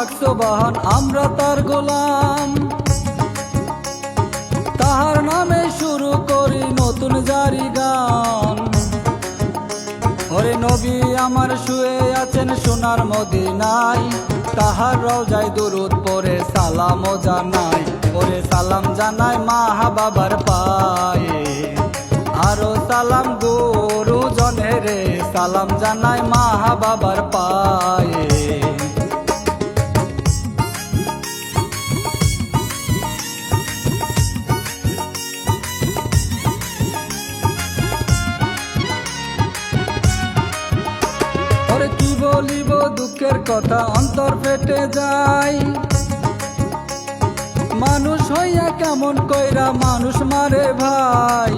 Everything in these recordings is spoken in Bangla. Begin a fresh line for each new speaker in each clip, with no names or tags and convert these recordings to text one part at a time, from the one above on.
পাক সুবহান আমরা তার গোলাম, তাহার নামে শুরু করি নতুন জারি গান। ওরে নবী আমার শুয়ে আছেন সোনার মদিনায়, তাহার রওজায় দুরুদ পড়ে সালাম জানাই। ওরে সালাম জানাই মা বাবার পায়ে, আরো সালাম গুরুজনে রে, সালাম জানাই মা বাবার পায়ে। ওরে কি বলিব দুঃখের কথা অন্তর ফেটে যায়, মানুষ হইয়া কেমন কইরা মানুষ মারে ভাই।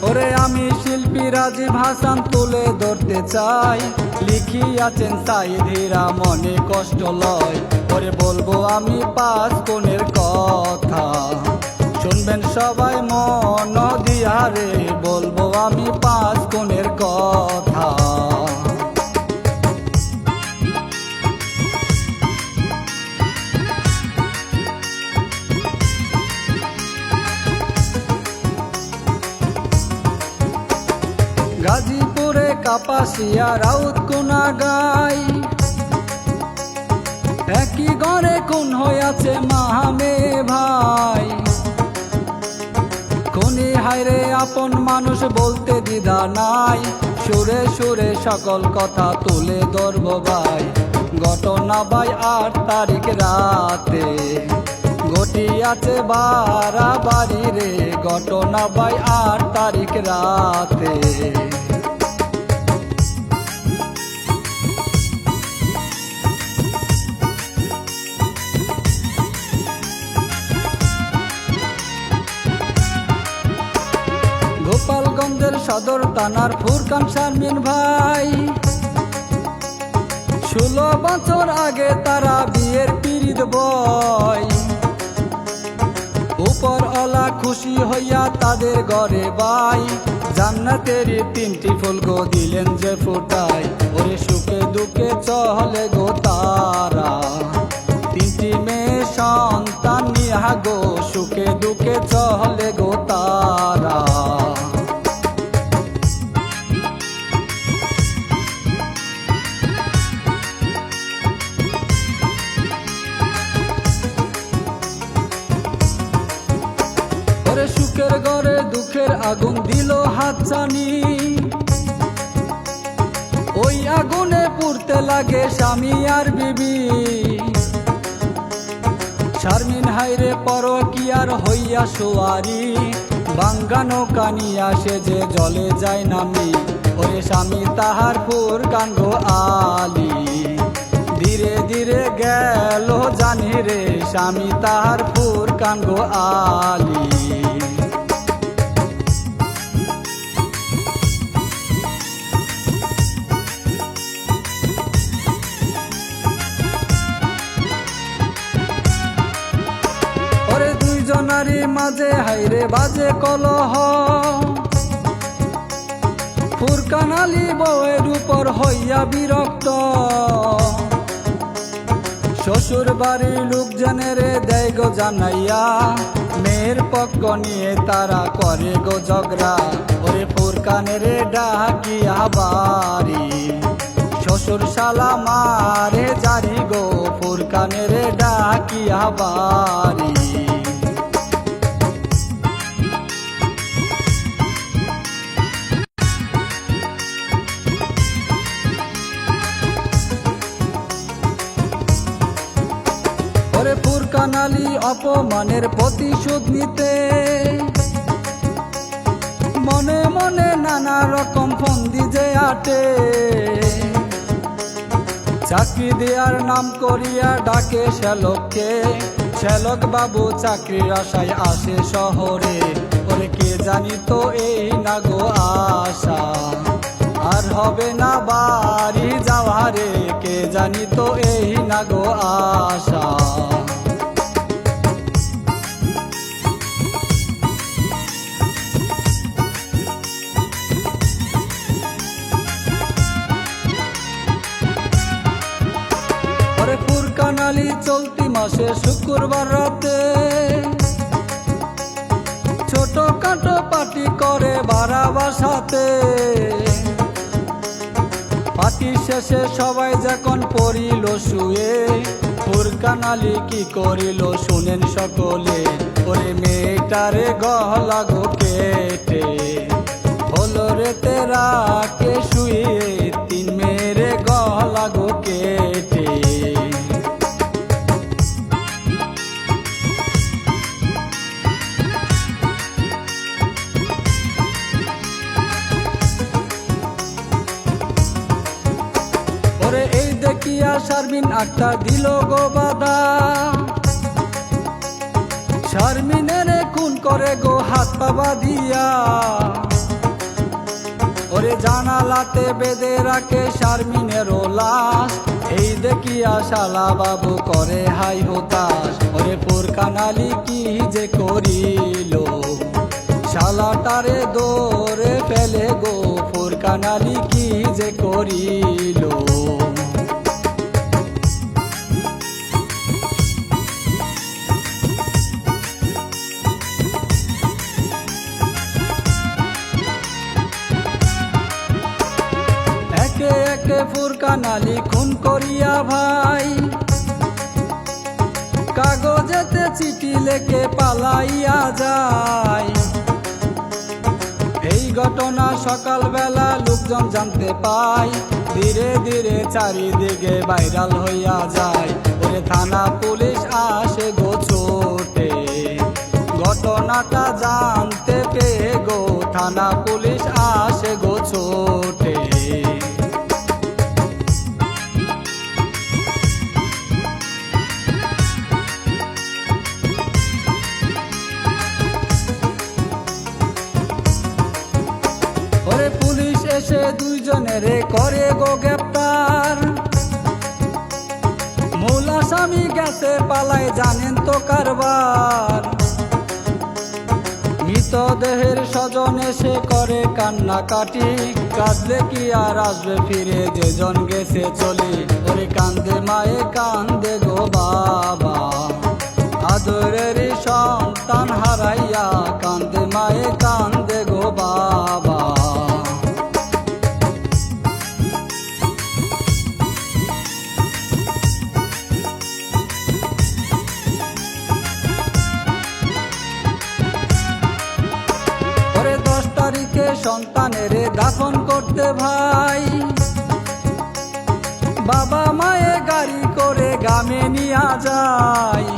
ওরে আমি শিল্পী রাজীব হাসান তুলে ধরতে চাই, লিখিয়াছেন সাইদ হীরা মনে কষ্ট লয়। ওরে বলবো আমি 5 কোণের কথা, শুনবেন সবাই মন দিয়া রে, বলবো আমি 5 কোণের কথা। গাজীপুরে কাপাসিয়া রাউতকুনা গাই, একই ঘরে খুন হইয়াছে মাহামে ভাই। খুনি হায়রে আপন মানুষ বলতে দ্বিধা নাই, সুরে সুরে সকল কথা তুলে ধরব ভাই। ঘটনা ভাই 8 তারিখ রাতে ঘটিয়াছে বাড়াবাড়ি রে, ঘটনা ভাই 8 তারিখ রাতে। গোপালগঞ্জের সদর থানার ফুরকান শারমিন ভাই, 16 বছর আগে তারা বিয়ের পিরিত বয়। উপরওয়ালা খুশি হইয়া তাদের ঘরে বাই, জান্নাতের 3টি ফুল গো দিলেন যে ফুটাই। ওরে সুখে দুঃখে চলে গো তারা, 3টি মেয়ে সন্তান নিয়া গো, সুখে দুঃখে চলে গো তারা। ওরে সুখের ঘরে দুঃখের আগুন দিল হাতছানি, ওই আগুনে পুড়তে লাগে স্বামী আর বিবি। শারমিন হায়রে পরকিয়ার হইয়া সোয়ারি, ভাঙ্গা নৌকা নিয়া সে যে জলে যায় নামি। ওরে স্বামী তাহার ফুরকান গো আলী, ধীরে ধীরে গেল জানি রে, স্বামী তাহার ফুরকান গো আলী। ওরে 2 জনারই মাঝে হাইরে বাজে কলহ, ফুরকান আলী বউয়ের উপর হইয়া বিরক্ত। শ্বশুর বাড়ির লোকজনে রে দেয় গো জানাইয়া, মেয়ের পক্ষ নিয়ে তারা করে গো ঝগড়া। ওরে ফুরকানের ডাকিয়া বাড়ি, শ্বশুর শালা মারে জারি গো, ফুরকানের ডাকিয়া বাড়ি। ওরে ফুরকান আলী অপমানের প্রতিশোধ নিতে, মনে মনে নানা রকম ফন্দি যে আটে। চাকরি দেওয়ার নাম করিয়া ডাকে শ্যালককে, শ্যালক বাবু চাকরির আশায় আসে শহরে। ওরে কে জানি তো এই না গো আশা, আর হবে না বাড়ি যাওয়ারে, কে জানি তো এই না গো আশা। চলতি মাসে শুক্রবার রাতে ছোটখাটো পার্টি করে বাসাতে। পার্টি শেষে সবাই যখন পড়িল শুয়ে, ফুরকান আলী কি করিল শুনেন সকলে। ওরে মেয়েটারে গলা গো কেটে হলো রে তেরা কে শুয়ে, তিন মেরে গলা গো কেটে। ওরে এই দেখিয়া শারমিন আক্তার দিল গো বাধা, শারমিনের খুন করে গো হাত পা বাঁধিয়া। ওরে জানালাতে বেঁধে রাখে শারমিনের লাশ, এই দেখিয়া শালা বাবু করে হাই হতাশ। ওরে ফুরকান আলী কি যে করিল, শালাটারে দৌড়ে ফেলে গো, ফুরকান আলী কি যে করিল। একে একে ফুরকান আলী খুন করিয়া ভাই, কাগজেতে চিঠি লেখে পালাইয়া যায়। এই ঘটনা সকালবেলা লোকজন জানতে পায়, ধীরে ধীরে চারিদিকে ভাইরাল হইয়া যায়। ওরে থানা পুলিশ আসে গো ছোটে, ঘটনাটা জানতে পেয়ে গো থানা পুলিশ আসে গো ছোটে। ওরে পুলিশ এসে দুইজনের করে গো গ্রেপ্তার, মূল আসামি গেছে পালায় জানেন তো কারবার। মৃতদেহের স্বজন এসে করে কান্নাকাটি, কাঁদলে কি আর আসবে ফিরে যেজন গেছে চলে। ওরে কান্দে মায়ে কান্দে গো বাবা, আদরের সন্তান হারাইয়া কান্দে মায়ে কান্দে গো বাবা। ওরে 10 তারিখে সন্তানের দাফন করতে ভাই, বাবা মায়ে গাড়ি করে গ্রামে নিয়ে যায়।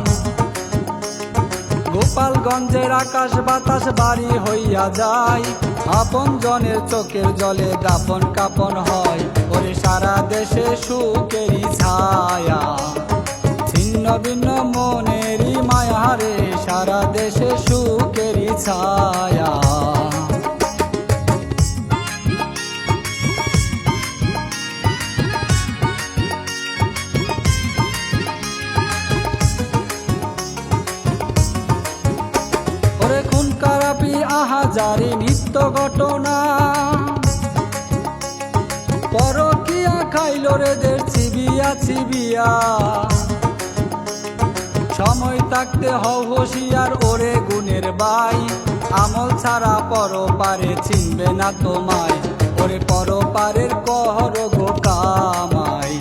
গোপালগঞ্জের আকাশ বাতাস বাড়ি হইয়া যায়, আপন জনের চোখের জলে দাফন কাপন হয়। ওরে সারা দেশে সুখেরই ছায়া, ছিন্ন ভিন্ন মনেরই মায়া রে, সারা দেশে সুখেরই ছায়া। ওরে খুন খারাপি আহাজারি নিত্য ঘটনা, পরকিয়া খাইল রে দের চিবিয়া চিবিয়া। সময় থাকতে হও হুঁশিয়ার ওরে গুণের বাই, আমল ছাড়া পরপারে চিনবে না তোমায়। ওরে পরপারের কর গো কামাই,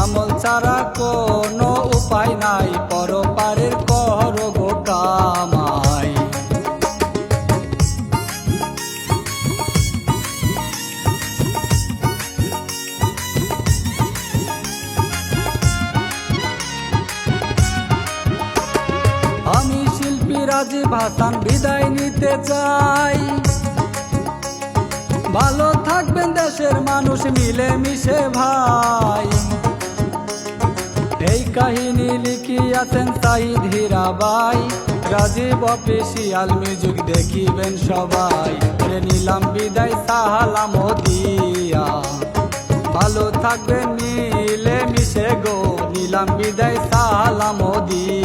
আমল ছাড়া কোনো উপায় নাই, পরপারের কর গো কামাই। আমি শিল্পী রাজীব হাসান বিদায় নিতে চাই, ভালো থাকবেন দেশের মানুষ মিলে মিশে ভাই। এই কাহিনী লিখিয়াছেন সাইদ হীরাবাই, রাজীব অফিসিয়াল মিউজিক দেখিবেন সবাই। ওরে নিলাম বিদায় সালাম দিয়া, ভালো থাকবেন মিলে মিশে গো, নিলাম বিদায় সালাম দিয়া।